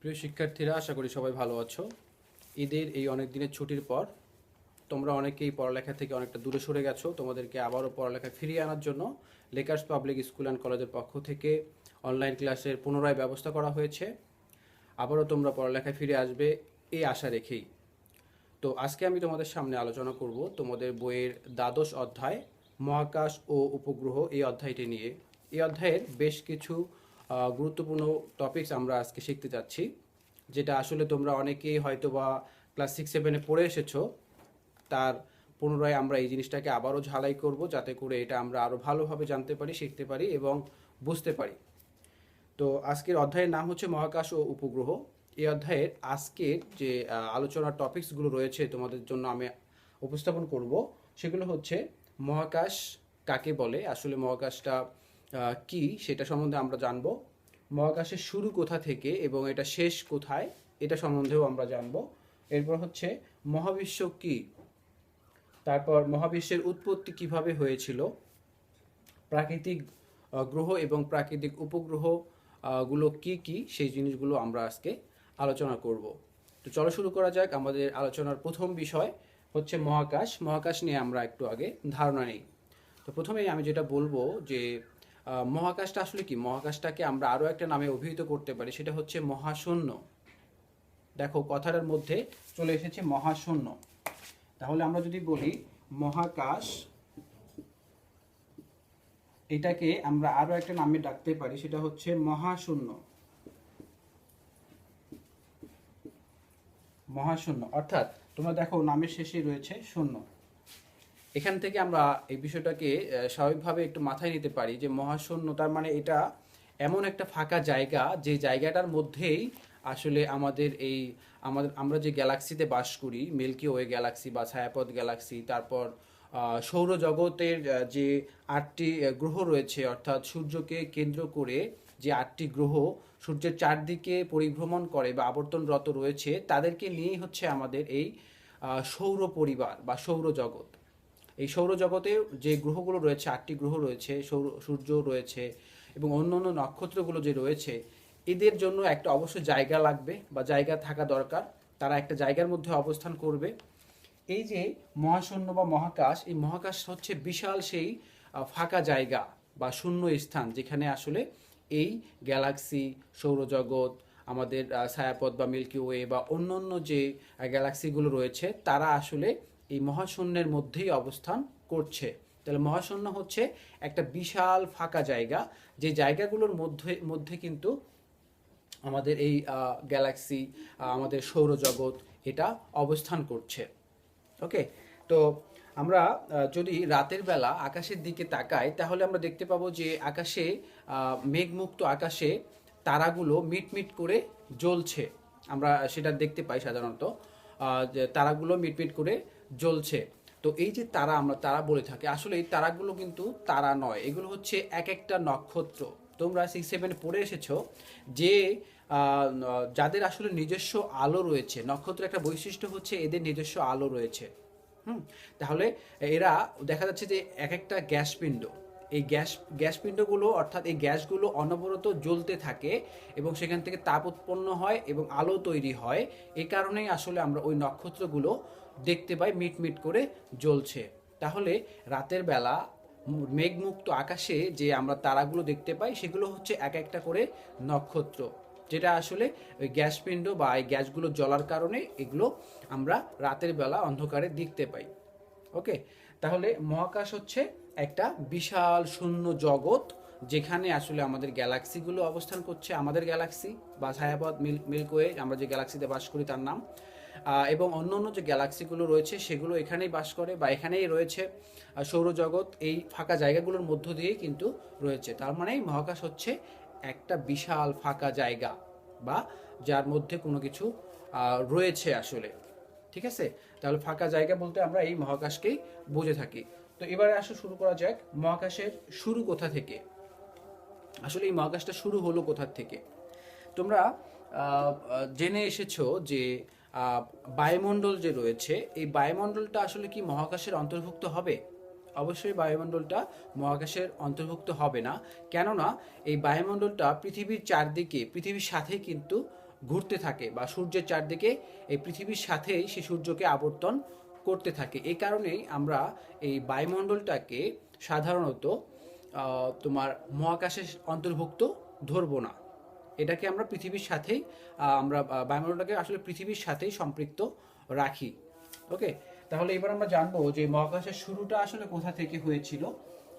প্রিয় শিক্ষার্থীরা, আশা করি সবাই ভালো আছো। ঈদের এই অনেক দিনের ছুটির পর তোমরা অনেকেই পড়ালেখা থেকে অনেকটা দূরে সরে গেছো। তোমাদেরকে আবারও পড়ালেখায় ফিরিয়ে আনার জন্য লেকার্স পাবলিক স্কুল অ্যান্ড কলেজের পক্ষ থেকে অনলাইন ক্লাসের পুনরায় ব্যবস্থা করা হয়েছে। আবারও তোমরা পড়ালেখায় ফিরে আসবে এই আশা রেখেই। তো আজকে আমি তোমাদের সামনে আলোচনা করব তোমাদের বইয়ের দ্বাদশ অধ্যায় মহাকাশ ও উপগ্রহ এই অধ্যায়টি নিয়ে। এই অধ্যায়ের বেশ কিছু গুরুত্বপূর্ণ টপিকস আমরা আজকে শিখতে যাচ্ছি, যেটা আসলে তোমরা অনেকেই হয়তো বা ক্লাস 6-7-এ পড়ে এসেছো। তার পুনরায় আমরা এই জিনিসটাকে আবারও ঝালাই করব, যাতে করে এটা আমরা আরও ভালোভাবে জানতে পারি, শিখতে পারি এবং বুঝতে পারি। তো আজকের অধ্যায়ের নাম হচ্ছে মহাকাশ ও উপগ্রহ। এই অধ্যায়ের আজকের যে আলোচনার টপিকসগুলো রয়েছে তোমাদের জন্য আমি উপস্থাপন করব, সেগুলো হচ্ছে মহাকাশ কাকে বলে, আসলে মহাকাশটা কি সেটা সম্বন্ধে আমরা জানব। মহাকাশের শুরু কোথা থেকে এবং এটা শেষ কোথায় এটা সম্বন্ধেও আমরা জানব। এরপর হচ্ছে মহাবিশ্ব কি, তারপর মহাবিশ্বের উৎপত্তি কিভাবে হয়েছিল, প্রাকৃতিক গ্রহ এবং প্রাকৃতিক উপগ্রহ গুলো কি কি সেই জিনিসগুলো আমরা আজকে আলোচনা করব। তো চলো শুরু করা যাক। আমাদের আলোচনার প্রথম বিষয় হচ্ছে মহাকাশ। মহাকাশ নিয়ে আমরা একটু আগে ধারণা নেই। তো প্রথমেই আমি যেটা বলবো যে মহাকাশটা আসলে কি, মহাকাশটাকে আমরা আরও একটা নামে অভিহিত করতে পারি, সেটা হচ্ছে মহাশূন্য। দেখো কথাটার মধ্যে চলে এসেছে মহাশূন্য। তাহলে আমরা যদি বলি মহাকাশ, এটাকে আমরা আরো একটা নামে ডাকতে পারি, সেটা হচ্ছে মহাশূন্য। মহাশূন্য অর্থাৎ তোমরা দেখো নামের শেষে রয়েছে শূন্য। এখান থেকে আমরা এই বিষয়টাকে স্বাভাবিকভাবে একটু মাথায় নিতে পারি যে মহাশূন্য তার মানে এটা এমন একটা ফাঁকা জায়গা, যে জায়গাটার মধ্যেই আসলে আমরা যে গ্যালাক্সিতে বাস করি, মিল্কি ওয়ে গ্যালাক্সি বা ছায়াপথ গ্যালাক্সি, তারপর সৌরজগতের যে 8টি গ্রহ রয়েছে, অর্থাৎ সূর্যকে কেন্দ্র করে যে 8টি গ্রহ সূর্যের চারদিকে পরিভ্রমণ করে বা আবর্তনরত রয়েছে, তাদেরকে নিয়েই হচ্ছে আমাদের এই সৌর পরিবার বা সৌরজগৎ। এই সৌরজগতে যে গ্রহগুলো রয়েছে, 8টি গ্রহ রয়েছে, সূর্য রয়েছে এবং অন্য অন্য নক্ষত্রগুলো যে রয়েছে, এদের জন্য একটা অবশ্যই জায়গা লাগবে বা জায়গা থাকা দরকার। তারা একটা জায়গার মধ্যে অবস্থান করবে। এই যে মহাশূন্য বা মহাকাশ, এই মহাকাশ হচ্ছে বিশাল সেই ফাঁকা জায়গা বা শূন্য স্থান, যেখানে আসলে এই গ্যালাক্সি, সৌরজগৎ, আমাদের ছায়াপথ বা মিল্কি ওয়ে বা অন্যান্য যে গ্যালাক্সিগুলো রয়েছে, তারা আসলে এই মহাশূন্যের মধ্যেই অবস্থান করছে। তাহলে মহাশূন্য হচ্ছে একটা বিশাল ফাঁকা জায়গা, যে জায়গাগুলোর মধ্যে মধ্যে কিন্তু আমাদের এই গ্যালাক্সি, আমাদের সৌরজগৎ এটা অবস্থান করছে। ওকে। তো আমরা যদি রাতের বেলা আকাশের দিকে তাকাই, তাহলে আমরা দেখতে পাবো যে আকাশে মেঘমুক্ত আকাশে তারাগুলো মিটমিট করে জ্বলছে। আমরা সেটা দেখতে পাই সাধারণত, যে তারাগুলো মিটমিট করে জ্বলছে। তো এই যে তারা, আমরা তারা বলে থাকি, আসলে এই তারাগুলো কিন্তু তারা নয়, এগুলো হচ্ছে এক একটা নক্ষত্র। তোমরা 6-7 পড়ে এসেছো যে যাদের আসলে নিজস্ব আলো রয়েছে। নক্ষত্রের একটা বৈশিষ্ট্য হচ্ছে এদের নিজস্ব আলো রয়েছে। হুম। তাহলে এরা দেখা যাচ্ছে যে এক একটা গ্যাসপিণ্ড, এই গ্যাসপিণ্ডগুলো অর্থাৎ এই গ্যাসগুলো অনবরত জ্বলতে থাকে এবং সেখান থেকে তাপ উৎপন্ন হয় এবং আলো তৈরি হয়। এই কারণেই আসলে আমরা ওই নক্ষত্রগুলো দেখতে পাই মিটমিট করে জ্বলছে। তাহলে রাতের বেলা মেঘমুক্ত আকাশে যে আমরা তারাগুলো দেখতে পাই, সেগুলো হচ্ছে এক একটা করে নক্ষত্র, যেটা আসলে ওই গ্যাসপিণ্ড বা এই গ্যাসগুলো জ্বলার কারণে এগুলো আমরা রাতের বেলা অন্ধকারে দেখতে পাই। ওকে। তাহলে মহাকাশ হচ্ছে একটা বিশাল শূন্য জগৎ, যেখানে আসলে আমাদের গ্যালাক্সিগুলো অবস্থান করছে, আমাদের গ্যালাক্সি বা ছায়াপথ মিল্কওয়ে, আমরা যে গ্যালাক্সিতে বাস করি তার নাম, এবং অন্য অন্য যে গ্যালাক্সিগুলো রয়েছে সেগুলো এখানেই বাস করে বা এখানেই রয়েছে। সৌরজগৎ এই ফাঁকা জায়গাগুলোর মধ্য দিয়েই কিন্তু রয়েছে। তার মানে মহাকাশ হচ্ছে একটা বিশাল ফাঁকা জায়গা বা যার মধ্যে কোনো কিছু রয়েছে আসলে। ঠিক আছে। তাহলে ফাঁকা জায়গা বলতে আমরা এই মহাকাশকেই বুঝে থাকি। তো এবারে আসো শুরু করা যাক, মহাকাশের শুরু কোথা থেকে, আসলে এই মহাকাশটা শুরু হলো কোথা থেকে। তোমরা জেনে এসেছো যে বায়ুমণ্ডল যে রয়েছে, এই বায়ুমণ্ডলটা আসলে কি মহাকাশের অন্তর্ভুক্ত হবে? অবশ্যই বায়ুমণ্ডলটা মহাকাশের অন্তর্ভুক্ত হবে না। কেননা এই বায়ুমণ্ডলটা পৃথিবীর চারদিকে, পৃথিবীর সাথে কিন্তু ঘুরতে থাকে বা সূর্যের চারদিকে এই পৃথিবীর সাথেই সে সূর্যকে আবর্তন করতে থাকে। এই কারণেই আমরা এই বায়ুমণ্ডলটাকে সাধারণত তোমার মহাকাশের অন্তর্ভুক্ত ধরবো না। এটাকে আমরা পৃথিবীর সাথেই আমরা বায়ুমণ্ডলটাকে আসলে পৃথিবীর সাথেই সম্পৃক্ত রাখি। ওকে, তাহলে এবার আমরা জানবো যে মহাকাশের শুরুটা আসলে কোথা থেকে হয়েছিল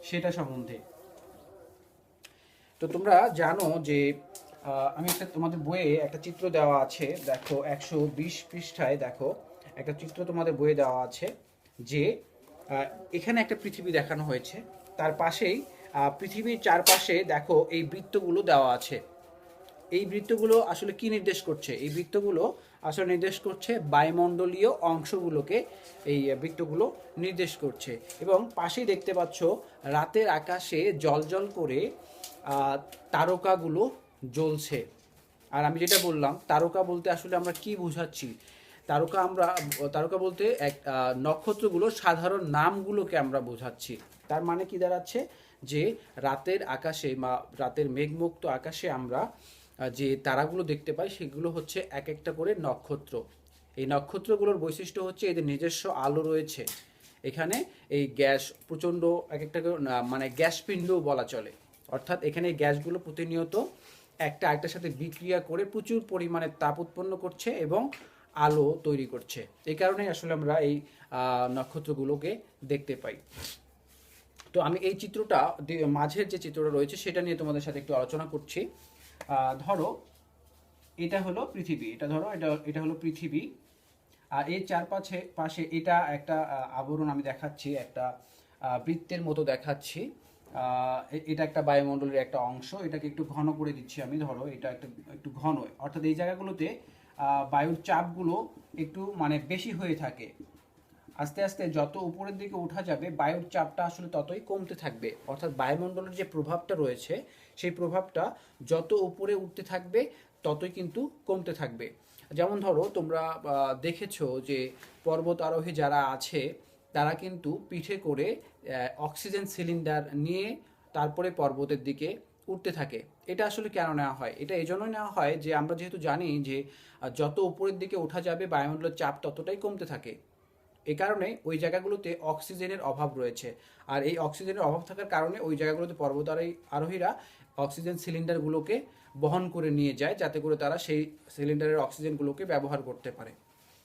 সেটা সম্বন্ধে। তো তোমরা জানো যে আমি একটা তোমাদের বইয়ে একটা চিত্র দেওয়া আছে, দেখো 120 পৃষ্ঠায় দেখো একটা চিত্র তোমাদের বইয়ে দেওয়া আছে যে এখানে একটা পৃথিবী দেখানো হয়েছে, তার পাশেই পৃথিবীর চারপাশে দেখো এই বৃত্তগুলো দেওয়া আছে। এই বৃত্তগুলো আসলে কি নির্দেশ করছে? এই বৃত্তগুলো আসলে নির্দেশ করছে বায়ুমণ্ডলীয় অংশগুলোকে, এই বৃত্তগুলো নির্দেশ করছে। এবং পাশেই দেখতে পাচ্ছ রাতের আকাশে জ্বলজ্বল করে তারকাগুলো জ্বলছে। আর আমি যেটা বললাম তারকা বলতে আসলে আমরা কি বোঝাচ্ছি, তারকা বলতে এক নক্ষত্রগুলোর সাধারণ নামগুলোকে আমরা বোঝাচ্ছি। তার মানে কি দাঁড়াচ্ছে যে রাতের আকাশে বা রাতের মেঘমুক্ত আকাশে আমরা যে তারাগুলো দেখতে পাই সেগুলো হচ্ছে এক একটা করে নক্ষত্র। এই নক্ষত্রগুলোর বৈশিষ্ট্য হচ্ছে এদের নিজস্ব আলো রয়েছে। এখানে এই গ্যাস প্রচণ্ড এক একটা মানে গ্যাস পিণ্ডও বলা চলে, অর্থাৎ এখানে এই গ্যাসগুলো প্রতিনিয়ত একটা আরেকটার সাথে বিক্রিয়া করে প্রচুর পরিমাণে তাপ উৎপন্ন করছে এবং আলো তৈরি করছে। এই কারণেই আসলে আমরা এই নক্ষত্রগুলোকে দেখতে পাই। তো আমি এই চিত্রটা মাঝের যে চিত্রটা রয়েছে সেটা নিয়ে তোমাদের সাথে একটু আলোচনা করছি। ধরো এটা হলো পৃথিবী, এটা হলো পৃথিবী, আর এর পাশে এটা একটা আবরণ আমি দেখাচ্ছি, একটা বৃত্তের মতো দেখাচ্ছি। এটা একটা বায়ুমণ্ডলের একটা অংশ, এটাকে একটু ঘন করে দিচ্ছি আমি। ধরো এটা একটু ঘন, অর্থাৎ এই জায়গাগুলোতে বায়ুর চাপগুলো একটু মানে বেশি হয়ে থাকে। আস্তে আস্তে যত উপরের দিকে ওঠা যাবে বায়ুর চাপটা আসলে ততই কমতে থাকবে, অর্থাৎ বায়ুমণ্ডলের যে প্রভাবটা রয়েছে সেই প্রভাবটা যত উপরে উঠতে থাকবে ততই কিন্তু কমতে থাকবে। যেমন ধরো তোমরা দেখেছো যে পর্বত আরোহী যারা আছে তারা কিন্তু পিঠে করে অক্সিজেন সিলিন্ডার নিয়ে তারপরে পর্বতের দিকে উঠতে থাকে। এটা আসলে কেন নেওয়া হয়? এটা এই জন্যই নেওয়া হয় যে আমরা যেহেতু জানি যে যত উপরের দিকে ওঠা যাবে বায়ুমণ্ডলের চাপ ততটাই কমতে থাকে। এই কারণে ওই জায়গাগুলোতে অক্সিজেনের অভাব রয়েছে, আর এই অক্সিজেনের অভাব থাকার কারণে ওই জায়গাগুলোতে আরোহীরা অক্সিজেন সিলিন্ডারগুলোকে বহন করে নিয়ে যায়, যাতে করে তারা সেই সিলিন্ডারের অক্সিজেনগুলোকে ব্যবহার করতে পারে।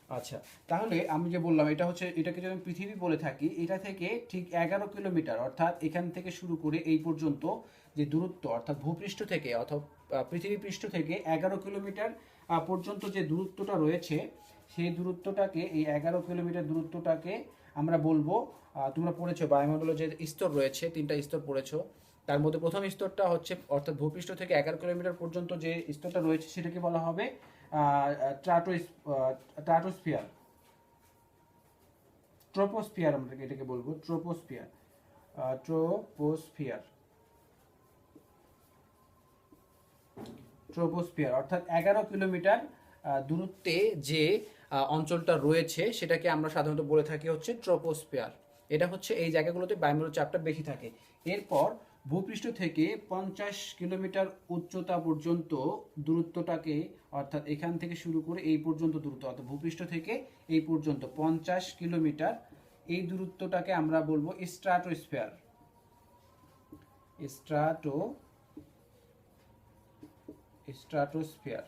আচ্ছা, তাহলে আমি যে বললাম এটাকে যদি আমি পৃথিবী বলে থাকি, এটা থেকে ঠিক 11 কিলোমিটার, অর্থাৎ এখান থেকে শুরু করে এই পর্যন্ত যে দূরত্ব, অর্থাৎ ভূপৃষ্ঠ থেকে অথবা পৃথিবী পৃষ্ঠ থেকে 11 কিলোমিটার পর্যন্ত যে দূরত্বটা রয়েছে, সেই দূরত্বটাকে, এই 11 কিলোমিটার দূরত্বটাকে আমরা বলবো, তোমরা পড়েছো বায়ুমণ্ডলের যে স্তর রয়েছে, 3টা স্তর পড়েছো। তার মধ্যে প্রথম স্তরটা হচ্ছে, অর্থাৎ ভূপৃষ্ঠ থেকে 11 কিলোমিটার পর্যন্ত যে স্তরটা রয়েছে সেটাকে বলা হবে ট্রাটোস্ফিয়ার, ট্রোপোস্ফিয়ার, আমরা এটাকে বলবো ট্রোপোস্ফিয়ার। ট্রোপোস্ফিয়ার অর্থাৎ 11 কিলোমিটার দূরত্বে যে অঞ্চলটা রয়েছে সেটাকে আমরা সাধারণত বলে থাকি হচ্ছে ট্রোপোস্ফিয়ার। এটা হচ্ছে এই জায়গাগুলোতে বায়ুমণ্ডলের চাপটা বেশি থাকে। এরপর ভূপৃষ্ঠ থেকে 50 কিলোমিটার উচ্চতা পর্যন্ত দূরত্বটাকে, অর্থাৎ এখান থেকে শুরু করে এই পর্যন্ত দূরত্ব, অর্থাৎ ভূপৃষ্ঠ থেকে এই পর্যন্ত 50 কিলোমিটার, এই দূরত্বটাকে আমরা বলবো স্ট্রাটোস্ফিয়ার। স্ট্রাটোস্ফিয়ার,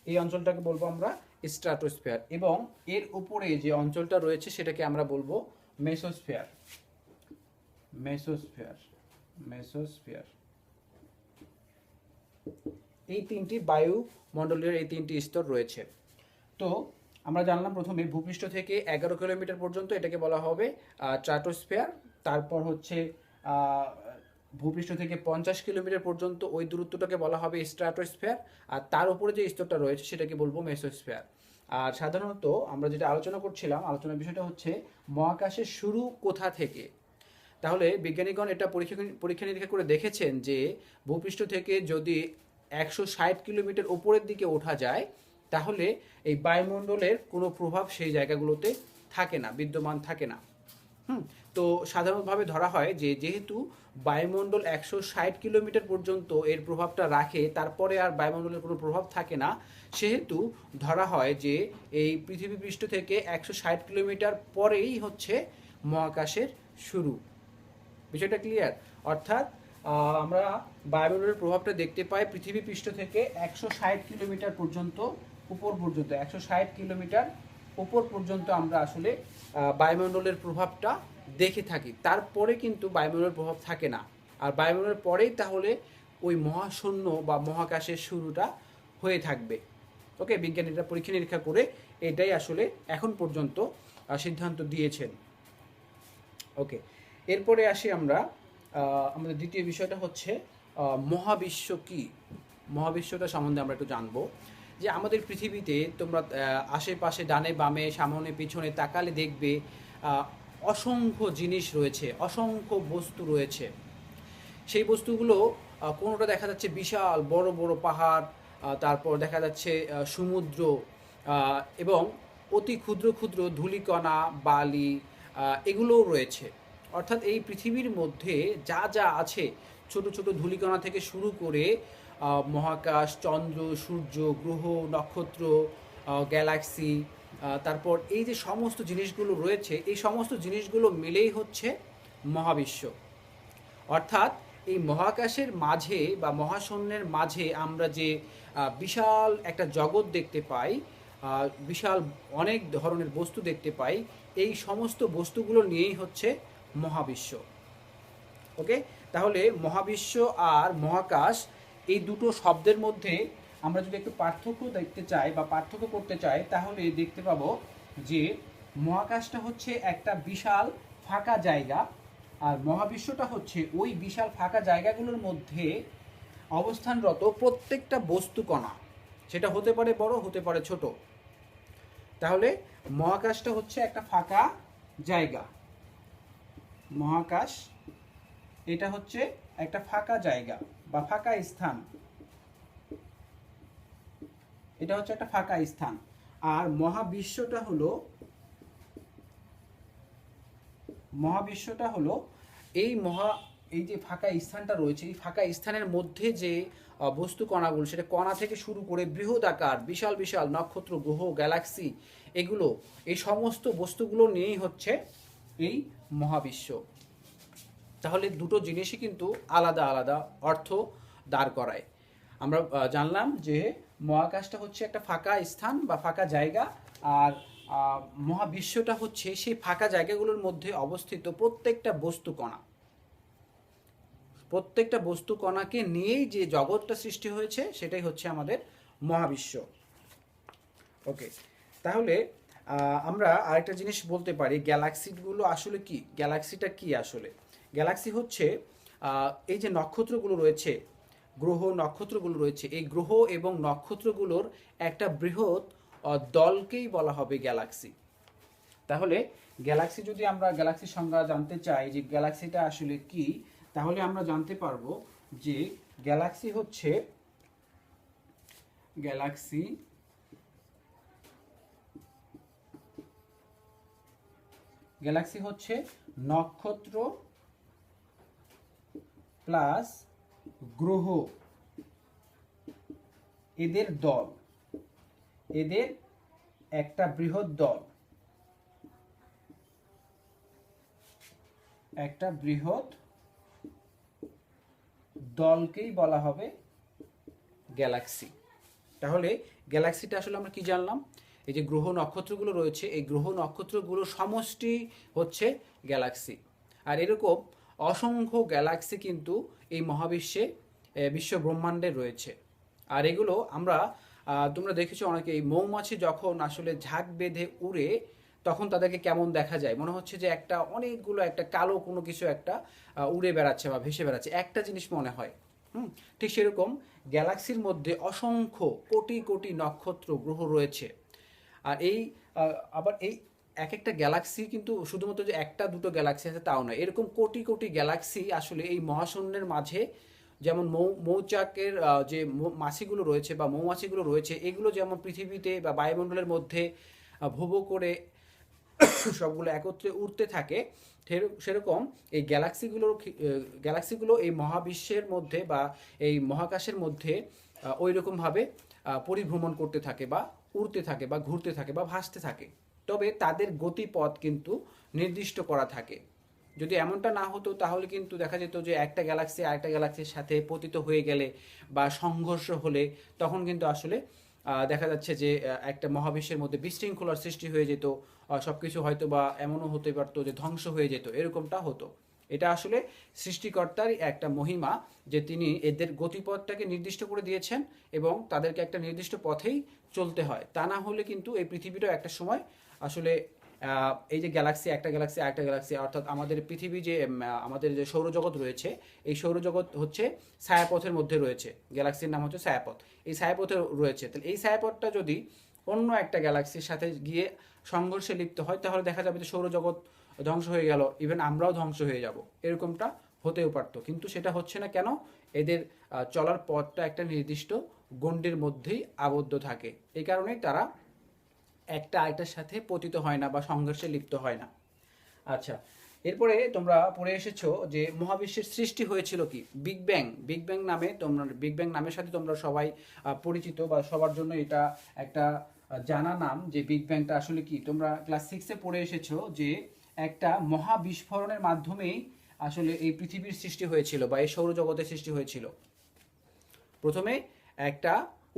এই অঞ্চলটাকে বলবো আমরা স্ট্রাটোস্ফিয়ার। এবং এর উপরে যে অঞ্চলটা রয়েছে সেটাকে আমরা বলবো মেসোস্ফিয়ার। এই তিনটি বায়ুমণ্ডলের এই তিনটি স্তর রয়েছে। তো আমরা জানলাম প্রথমে ভূপৃষ্ঠ থেকে 11 কিলোমিটার পর্যন্ত এটাকে বলা হবে স্ট্রাটোস্ফিয়ার। তারপর হচ্ছে ভূপৃষ্ঠ থেকে 50 কিলোমিটার পর্যন্ত ওই দূরত্বটাকে বলা হবে স্ট্রাটোস্ফিয়ার, আর তার উপরে যে স্তরটা রয়েছে সেটাকে বলবো মেসোস্ফিয়ার। আর সাধারণত আমরা যেটা আলোচনা করছিলাম, আলোচনার বিষয়টা হচ্ছে মহাকাশের শুরু কোথা থেকে। তাহলে বিজ্ঞানীগণ এটা পরীক্ষা নিরীক্ষা করে দেখেছেন যে ভূপৃষ্ঠ থেকে যদি 160 কিলোমিটার উপরের দিকে ওঠা যায় তাহলে এই বায়ুমণ্ডলের কোনো প্রভাব সেই জায়গাগুলোতে থাকে না, বিদ্যমান থাকে না। তো সাধারণভাবে ধরা হয় যে যেহেতু বায়ুমণ্ডল 160 কিলোমিটার পর্যন্ত এর প্রভাবটা রাখে, তারপরে আর বায়ুমণ্ডলের কোনো প্রভাব থাকে না, সেহেতু ধরা হয় যে এই পৃথিবী পৃষ্ঠ থেকে 160 কিলোমিটার পরেই হচ্ছে মহাকাশের শুরু। বিষয়টা ক্লিয়ার? অর্থাৎ আমরা বায়ুমণ্ডলের প্রভাবটা দেখতে পাই পৃথিবী পৃষ্ঠ থেকে 160 কিলোমিটার পর্যন্ত, উপর পর্যন্ত 160 কিলোমিটার উপর পর্যন্ত আমরা আসলে বায়ুমণ্ডলের প্রভাবটা দেখে থাকি। তারপরে কিন্তু বায়ুমণ্ডলের প্রভাব থাকে না, আর বায়ুমণ্ডলের পরেই তাহলে ওই মহাশূন্য বা মহাকাশের শুরুটা হয়ে থাকবে। ওকে, বিজ্ঞানীরা পরীক্ষা নিরীক্ষা করে এটাই আসলে এখন পর্যন্ত সিদ্ধান্ত দিয়েছেন। ওকে, এরপরে আসি আমরা আমাদের দ্বিতীয় বিষয়টা হচ্ছে মহাবিশ্ব কি। মহাবিশ্বটা সম্বন্ধে আমরা একটু জানবো যে আমাদের পৃথিবীতে তোমরা আশেপাশে ডানে বামে সামনে পিছনে তাকালে দেখবে অসংখ্য জিনিস রয়েছে, অসংখ্য বস্তু রয়েছে। সেই বস্তুগুলো কোনোটা দেখা যাচ্ছে বিশাল বড় বড় পাহাড়, তারপর দেখা যাচ্ছে সমুদ্র, এবং অতি ক্ষুদ্র ক্ষুদ্র ধূলিকণা, বালি, এগুলোও রয়েছে। অর্থাৎ এই পৃথিবীর মধ্যে যা যা আছে, ছোট ছোট ধূলিকণা থেকে শুরু করে মহাকাশ, চন্দ্র, সূর্য, গ্রহ, নক্ষত্র, গ্যালাক্সি, তারপর এই যে সমস্ত জিনিসগুলো রয়েছে, এই সমস্ত জিনিসগুলো মিলেই হচ্ছে মহাবিশ্ব। অর্থাৎ এই মহাকাশের মাঝে বা মহাশূন্যের মাঝে আমরা যে বিশাল একটা জগৎ দেখতে পাই, বিশাল অনেক ধরনের বস্তু দেখতে পাই, এই সমস্ত বস্তুগুলো নিয়েই হচ্ছে মহাবিশ্ব। ওকে, তাহলে মহাবিশ্ব আর মহাকাশ এই দুটো শব্দের মধ্যে আমরা যদি একটু পার্থক্য দেখতে চাই বা পার্থক্য করতে চাই, তাহলে দেখতে পাবো যে মহাকাশটা হচ্ছে একটা বিশাল ফাঁকা জায়গা, আর মহাবিশ্বটা হচ্ছে ওই বিশাল ফাঁকা জায়গাগুলোর মধ্যে অবস্থানরত প্রত্যেকটা বস্তু কণা, সেটা হতে পারে বড়, হতে পারে ছোট। তাহলে মহাকাশটা হচ্ছে একটা ফাঁকা জায়গা, মহাকাশ এটা হচ্ছে একটা ফাঁকা জায়গা বা ফাঁকা স্থান, এটা হচ্ছে একটা ফাঁকা স্থান। আর মহাবিশ্বটা হলো এই যে ফাঁকা স্থানটা রয়েছে, এই ফাঁকা স্থানের মধ্যে যে বস্তু কণাগুলো, সেটা কণা থেকে শুরু করে বৃহৎ আকার বিশাল বিশাল নক্ষত্র, গ্রহ, গ্যালাক্সি, এগুলো, এই সমস্ত বস্তুগুলো নিয়েই হচ্ছে এই মহাবিশ্ব। তাহলে দুটো জিনিসই কিন্তু আলাদা আলাদা অর্থ দাঁড় করায়। আমরা জানলাম যে মহাকাশটা হচ্ছে একটা ফাঁকা স্থান বা ফাঁকা জায়গা, আর মহাবিশ্বটা হচ্ছে সেই ফাঁকা জায়গাগুলোর মধ্যে অবস্থিত প্রত্যেকটা বস্তু কণা। প্রত্যেকটা বস্তু কণাকে নিয়েই যে জগৎটা সৃষ্টি হয়েছে, সেটাই হচ্ছে আমাদের মহাবিশ্ব। ওকে, তাহলে আমরা আরেকটা জিনিস বলতে পারি, গ্যালাক্সিগুলো আসলে কি? গ্যালাক্সিটা কি আসলে? গ্যালাক্সি হচ্ছে এই যে নক্ষত্রগুলো রয়েছে, গ্রহ নক্ষত্রগুলো রয়েছে, এই গ্রহ এবং নক্ষত্রগুলোর একটা বৃহৎ দলকেই বলা হবে গ্যালাক্সি। তাহলে গ্যালাক্সি, যদি আমরা গ্যালাক্সির সংজ্ঞা জানতে চাই যে গ্যালাক্সিটা আসলে কি, তাহলে আমরা জানতে পারবো যে গ্যালাক্সি হচ্ছে নক্ষত্র প্লাস গ্রহ, এদের দল, এদের একটা বৃহৎ দল, একটা বৃহৎ দলকেই বলা হবে গ্যালাক্সি। তাহলে গ্যালাক্সিটা আসলে আমরা কি জানলাম? এই যে গ্রহ নক্ষত্রগুলো রয়েছে, এই গ্রহ নক্ষত্রগুলোর সমষ্টি হচ্ছে গ্যালাক্সি। আর এরকম অসংখ্য গ্যালাক্সি কিন্তু এই মহাবিশ্বে, বিশ্ব ব্রহ্মাণ্ডে রয়েছে। আর এগুলো আমরা, তোমরা দেখেছো অনেকে, এই মৌমাছি যখন আসলে ঝাঁক বেঁধে উড়ে, তখন তাদেরকে কেমন দেখা যায়? মনে হচ্ছে যে অনেকগুলো একটা কালো কোনো কিছু একটা উড়ে বেড়াচ্ছে বা ভেসে বেড়াচ্ছে, একটা জিনিস মনে হয়। ঠিক সেরকম গ্যালাক্সির মধ্যে অসংখ্য কোটি কোটি নক্ষত্র, গ্রহ রয়েছে। আর আবার এই এক একটা গ্যালাক্সি কিন্তু শুধুমাত্র যে একটা দুটো গ্যালাক্সি আছে তাও নয়, এরকম কোটি কোটি গ্যালাক্সি আসলে এই মহাশূন্যের মাঝে, যেমন মৌচাকের যে মাছিগুলো রয়েছে বা মৌমাছিগুলো রয়েছে, এগুলো যেমন পৃথিবীতে বা বায়ুমণ্ডলের মধ্যে ভোঁ করে সবগুলো একত্রে উড়তে থাকে, সেরকম এই গ্যালাক্সিগুলো এই মহাবিশ্বের মধ্যে বা এই মহাকাশের মধ্যে ওই রকমভাবে পরিভ্রমণ করতে থাকে বা উড়তে থাকে বা ঘুরতে থাকে বা ভাসতে থাকে। তবে তাদের গতিপথ কিন্তু নির্দিষ্ট করা থাকে। যদি এমনটা না হতো তাহলে কিন্তু দেখা যেত যে একটা গ্যালাক্সি আরেকটা গ্যালাক্সির সাথে পতিত হয়ে গেলে বা সংঘর্ষ হলে তখন কিন্তু আসলে দেখা যাচ্ছে যে একটা মহাবিশ্বের মধ্যে বিশৃঙ্খলার সৃষ্টি হয়ে যেত, সব কিছু হয়তো বা এমনও হতে পারতো যে ধ্বংস হয়ে যেত, এরকমটা হতো। এটা আসলে সৃষ্টিকর্তারই একটা মহিমা যে তিনি এদের গতিপথটাকে নির্দিষ্ট করে দিয়েছেন এবং তাদেরকে একটা নির্দিষ্ট পথেই চলতে হয়। তা না হলে কিন্তু এই পৃথিবীটাও একটা সময় আসলে এই যে গ্যালাক্সি একটা গ্যালাক্সি আরেকটা গ্যালাক্সি, অর্থাৎ আমাদের পৃথিবী যে আমাদের যে সৌরজগৎ রয়েছে, এই সৌরজগৎ হচ্ছে ছায়াপথের মধ্যে রয়েছে। গ্যালাক্সির নাম হচ্ছে ছায়াপথ। এই ছায়াপথে রয়েছে, তাহলে এই ছায়াপথটা যদি অন্য একটা গ্যালাক্সির সাথে গিয়ে সংঘর্ষে লিপ্ত হয় তাহলে দেখা যাবে যে সৌরজগৎ ধ্বংস হয়ে গেল, ইভেন আমরাও ধ্বংস হয়ে যাব, এরকমটা হতেও পারতো। কিন্তু সেটা হচ্ছে না কেন? এদের চলার পথটা একটা নির্দিষ্ট গণ্ডির মধ্যেই আবদ্ধ থাকে, এই কারণেই তারা একটা আরেকটার সাথে পতিত হয় না বা সংঘর্ষে লিপ্ত হয় না। আচ্ছা, এরপরে তোমরা পড়ে এসেছো যে মহাবিশ্বের সৃষ্টি হয়েছিল কি? Big bang. বিগ ব্যাং নামে তোমরা, বিগ ব্যাং নামের সাথে তোমরা সবাই পরিচিত বা সবার জন্য এটা একটা জানা নাম যে বিগ ব্যাংটা আসলে কি। তোমরা ক্লাস 6-এ পড়ে এসেছো যে একটা মহাবিস্ফোরণের মাধ্যমেই আসলে এই পৃথিবীর সৃষ্টি হয়েছিল বা এই সৌরজগতের সৃষ্টি হয়েছিল। প্রথমে একটা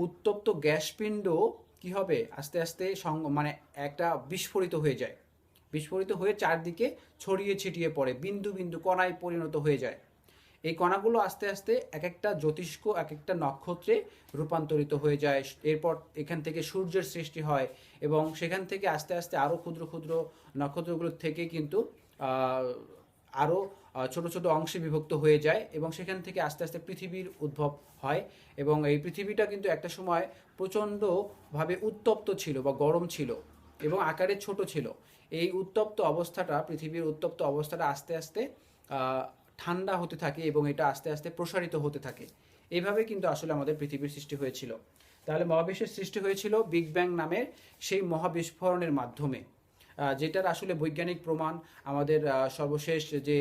উত্তপ্ত গ্যাসপিণ্ড কি হবে, আস্তে আস্তে মানে একটা বিস্ফোরিত হয়ে যায়, বিস্ফোরিত হয়ে চারদিকে ছড়িয়ে ছিটিয়ে পড়ে, বিন্দু বিন্দু কণায় পরিণত হয়ে যায়। এই কণাগুলো আস্তে আস্তে এক একটা জ্যোতিষ্ক, এক একটা নক্ষত্রে রূপান্তরিত হয়ে যায়। এরপর এখান থেকে সূর্যের সৃষ্টি হয় এবং সেখান থেকে আস্তে আস্তে আরও ক্ষুদ্র ক্ষুদ্র নক্ষত্রগুলোর থেকে কিন্তু আরও ছোট ছোট অংশে বিভক্ত হয়ে যায় এবং সেখান থেকে আস্তে আস্তে পৃথিবীর উদ্ভব হয়। এবং এই পৃথিবীটা কিন্তু একটা সময় প্রচণ্ডভাবে উত্তপ্ত ছিল বা গরম ছিল এবং আকারে ছোট ছিল। এই উত্তপ্ত অবস্থাটা, পৃথিবীর উত্তপ্ত অবস্থাটা আস্তে আস্তে ঠান্ডা হতে থাকে এবং এটা আস্তে আস্তে প্রসারিত হতে থাকে। এইভাবে কিন্তু আসলে আমাদের পৃথিবীর সৃষ্টি হয়েছিল। তাহলে মহাবিশ্বের সৃষ্টি হয়েছিল বিগ ব্যাং নামের সেই মহাবিস্ফোরণের মাধ্যমে, যেটার আসলে বৈজ্ঞানিক প্রমাণ আমাদের সর্বশেষ যে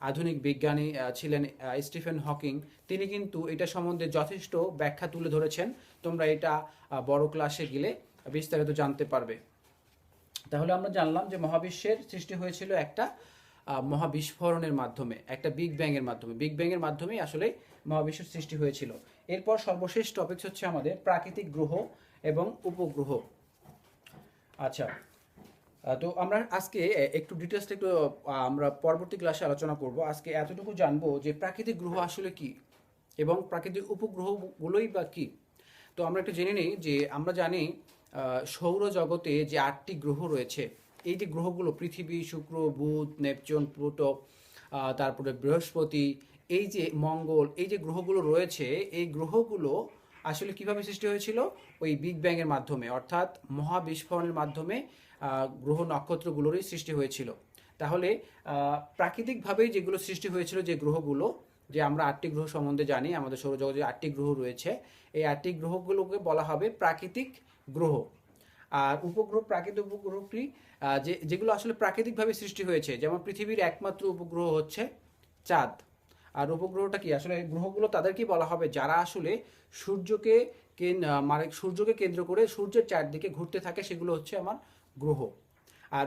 আধুনিক বিজ্ঞানী ছিলেন স্টিফেন হকিং, তিনি কিন্তু এটা সম্বন্ধে যথেষ্ট ব্যাখ্যা তুলে ধরেছেন। তোমরা এটা বড় ক্লাসে গেলে বিস্তারিত জানতে পারবে। তাহলে আমরা জানলাম যে মহাবিশ্বের সৃষ্টি হয়েছিল একটা মহাবিস্ফোরণের মাধ্যমে, একটা বিগ ব্যাংয়ের মাধ্যমে। বিগ ব্যাংয়ের মাধ্যমেই আসলে মহাবিশ্বের সৃষ্টি হয়েছিল। এরপর সর্বশেষ টপিক হচ্ছে আমাদের প্রাকৃতিক গ্রহ এবং উপগ্রহ। আচ্ছা, তো আমরা আজকে একটু ডিটেলসটা একটু আমরা পরবর্তী ক্লাসে আলোচনা করব। আজকে এতটুকু জানবো যে প্রাকৃতিক গ্রহ আসলে কি এবং প্রাকৃতিক উপগ্রহগুলোই বা কি। তো আমরা একটু জেনে নিই যে আমরা জানি সৌরজগতে যে 8টি গ্রহ রয়েছে, এই যে গ্রহগুলো পৃথিবী, শুক্র, বুধ, নেপচুন, প্লুটো, তারপরে বৃহস্পতি, এই যে মঙ্গল, এই যে গ্রহগুলো রয়েছে, এই গ্রহগুলো আসলে কিভাবে সৃষ্টি হয়েছিল? ওই বিগ ব্যাংয়ের মাধ্যমে, অর্থাৎ মহাবিস্ফোরণের মাধ্যমে গ্রহ নক্ষত্রগুলোরই সৃষ্টি হয়েছিল। তাহলে প্রাকৃতিকভাবেই যেগুলো সৃষ্টি হয়েছিল, যে গ্রহগুলো, যে আমরা 8টি গ্রহ সম্বন্ধে জানি, আমাদের সৌরজগতে 8টি গ্রহ রয়েছে, এই 8টি গ্রহগুলোকে বলা হবে প্রাকৃতিক গ্রহ। আর উপগ্রহ, প্রাকৃতিক উপগ্রহটি যেগুলো আসলে প্রাকৃতিকভাবে সৃষ্টি হয়েছে, যেমন পৃথিবীর একমাত্র উপগ্রহ হচ্ছে চাঁদ। আর উপগ্রহটা কি, আসলে গ্রহগুলো তাদেরকেই বলা হবে যারা আসলে সূর্যকে মানে সূর্যকে কেন্দ্র করে সূর্যের চারদিকে ঘুরতে থাকে, সেগুলো হচ্ছে আমার গ্রহ। আর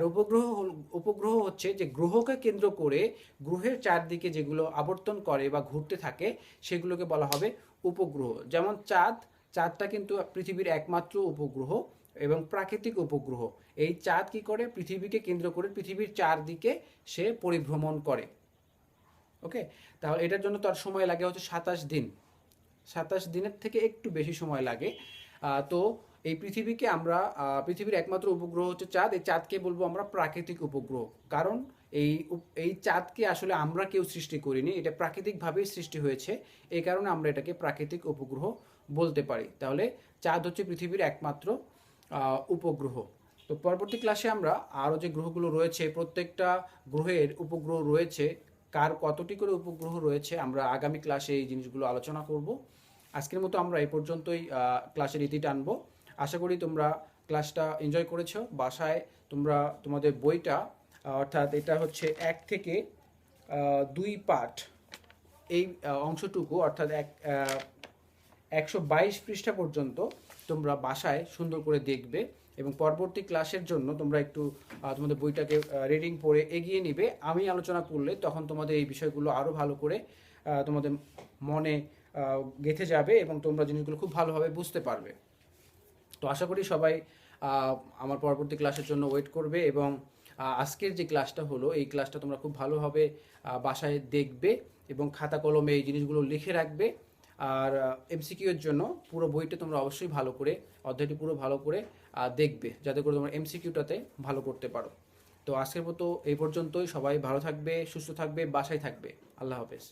উপগ্রহ হচ্ছে যে গ্রহকে কেন্দ্র করে গ্রহের চারদিকে যেগুলো আবর্তন করে বা ঘুরতে থাকে, সেগুলোকে বলা হবে উপগ্রহ। যেমন চাঁদটা কিন্তু পৃথিবীর একমাত্র উপগ্রহ এবং প্রাকৃতিক উপগ্রহ। এই চাঁদ কি করে? পৃথিবীকে কেন্দ্র করে পৃথিবীর চারদিকে সে পরিভ্রমণ করে। ওকে, তাহলে এটার জন্য তার সময় লাগে হচ্ছে 27 দিন। 27 দিনের থেকে একটু বেশি সময় লাগে। তো এই পৃথিবীকে আমরা, পৃথিবীর একমাত্র উপগ্রহ হচ্ছে চাঁদ। এই চাঁদকে বলবো আমরা প্রাকৃতিক উপগ্রহ, কারণ এই চাঁদকে আসলে আমরা কেউ সৃষ্টি করিনি, এটা প্রাকৃতিকভাবেই সৃষ্টি হয়েছে। এই কারণে আমরা এটাকে প্রাকৃতিক উপগ্রহ বলতে পারি। তাহলে চাঁদ হচ্ছে পৃথিবীর একমাত্র উপগ্রহ। তো পরবর্তী ক্লাসে আমরা আরও যে গ্রহগুলো রয়েছে, প্রত্যেকটা গ্রহের উপগ্রহ রয়েছে, কার কতটি করে উপগ্রহ রয়েছে, আমরা আগামী ক্লাসে এই জিনিসগুলো আলোচনা করব। আজকের মতো আমরা এই পর্যন্তই ক্লাসের ইতি টানবো। আশা করি তোমরা ক্লাসটা এনজয় করেছো। বাসায় তোমরা তোমাদের বইটা অর্থাৎ এটা হচ্ছে 1 থেকে 2 পার্ট, এই অংশটুকু অর্থাৎ 122 পৃষ্ঠা পর্যন্ত তোমরা বাসায় সুন্দর করে দেখবে এবং পরবর্তী ক্লাসের জন্য তোমরা একটু তোমাদের বইটাকে রিডিং পড়ে এগিয়ে নিবে। আমি আলোচনা করলে তখন তোমাদের এই বিষয়গুলো আরও ভালো করে তোমাদের মনে গেঁথে যাবে এবং তোমরা জিনিসগুলো খুব ভালোভাবে বুঝতে পারবে। তো আশা করি সবাই আমার পরবর্তী ক্লাসের জন্য ওয়েট করবে এবং আজকের যে ক্লাসটা হলো এই ক্লাসটা তোমরা খুব ভালোভাবে বাসায় দেখবে এবং খাতা কলমে এই জিনিসগুলো লিখে রাখবে। আর এমসিকিউ এর জন্য পুরো বইটা তোমরা অবশ্যই ভালো করে, অধ্যায়টি পুরো ভালো করে দেখবে, যাতে করে তোমরা এমসিকিউটাতে ভালো করতে পারো। তো আজকের মতো এই পর্যন্তই। সবাই ভালো থাকবে, সুস্থ থাকবে, বাসায় থাকবে। আল্লাহ হাফেজ।